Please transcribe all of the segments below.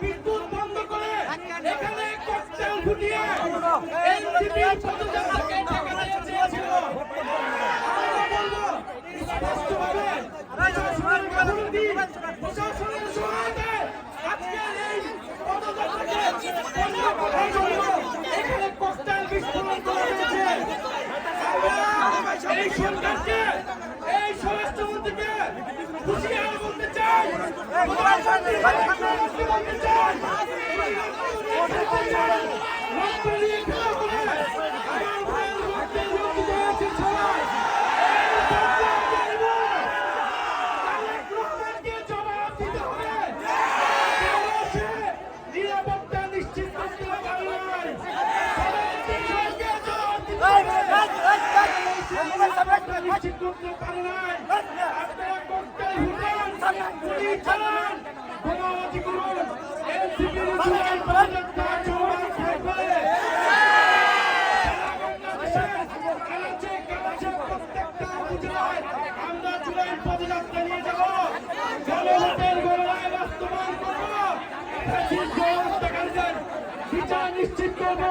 বিদ্যুৎ বন্ধ করে এখানে ককটেল ফুটিয়ে এনসিপি পদযাত্রাকে ঠেকাতে চেয়েছিল। আমরা বলবো স্পষ্টভাবে প্রশাসনের সহায়তায় আজকের এই পদযাত্রাকে বন্ধ করার জন্য এখানে ককটেল বিস্ফোরণ করা হয়েছে। এই সরকারকে এই স্বরাষ্ট্রমন্ত্রীকে হুঁশিয়ার বলতে চাই, বলতে চাই নিরাপত্তা নিশ্চিত করতে পারে নাই, নিশ্চিত করতে পারে নাই। আপনারা ককটেল ফুটান, গুলি চালান, বোমাবাজি করুন, এনসিপির জুলাই পদযাত্রা চলমান থাকবে। প্রত্যেকটা উপজেলায় আমরা জুলাই পদযাত্রা নিয়ে যাব, জনমতের গণনায় বাস্তবায়ন করব, হত্যাকারীদের বিচার নিশ্চিত করব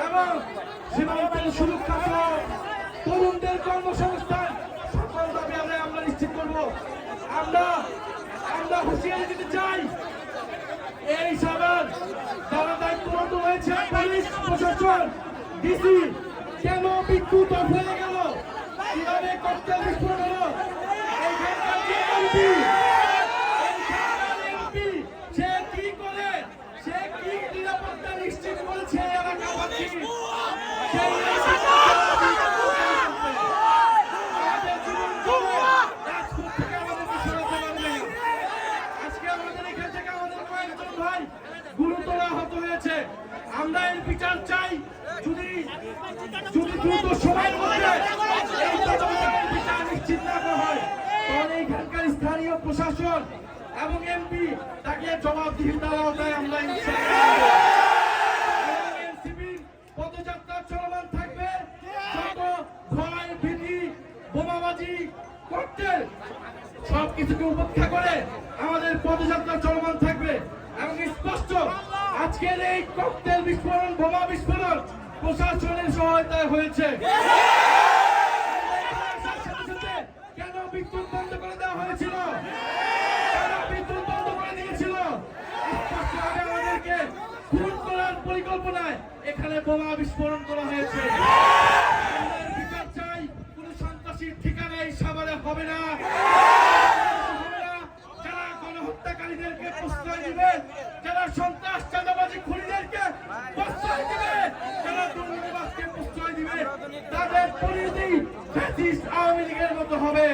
এবং সীমান্তের সুরক্ষা সহ তরুণদের কর্মসংস্থান সকল দাবি আমরা নিশ্চিত করব। আমরা হুঁশিয়ারি দিতে চাই, এই সবার যারা দায়িত্বরত হয়েছে পুলিশ প্রশাসন ডিসি কেন বিদ্যুৎ অফ হয়ে গেল, কিভাবে ককটেল বিস্ফোরণ হলো, এইখানকার যে এমপি সে কি করে, সে কি নিরাপত্তা নিশ্চিত করেছে এলাকাবাসী, গুরুতর আহত হয়েছে। আমরা এর বিচার চাই, যদি দ্রুত সময়ের মধ্যে এই তদন্তের বিচার নিশ্চিত না করা হয় তাহলে এখানকার স্থানীয় প্রশাসন এবং এমপি তাকে জবাবদিহিতার আওতায় আমরা এনসিপির পদযাত্রা চলমান থাকবে। যত ভয় ভীতি বোমাবাজি ককটেল সবকিছুকে উপেক্ষা করে আমাদের পদযাত্রা চলমান থাকবে এবং স্পষ্ট আজকের এই ককটেল বিস্ফোরণ বোমা বিস্ফোরণ প্রশাসনের সহায়তায় হয়েছে। কেন বিদ্যুৎ বন্ধ করে দেওয়া হয়েছিল, বিদ্যুৎ বন্ধ করে দিয়েছিল, স্পষ্টভাবে আমাদেরকে খুন করার পরিকল্পনায় এখানে বোমা বিস্ফোরণ করা হয়েছে। বিচার চাই, কোন সন্ত্রাসীর ঠিকানা এই সাভারে হবে না। যারা গণহত্যাকারীদেরকে প্রশ্রয় দিবে, যারা সন্ত্রাস চাঁদাবাজি খুনিদেরকে প্রশ্রয় দিবে, যারা দুর্নীতিবাজকে প্রশ্রয় দিবে, তাদের পরিণতি ফ্যাসিস্ট আওয়ামী লীগের মতো হবে।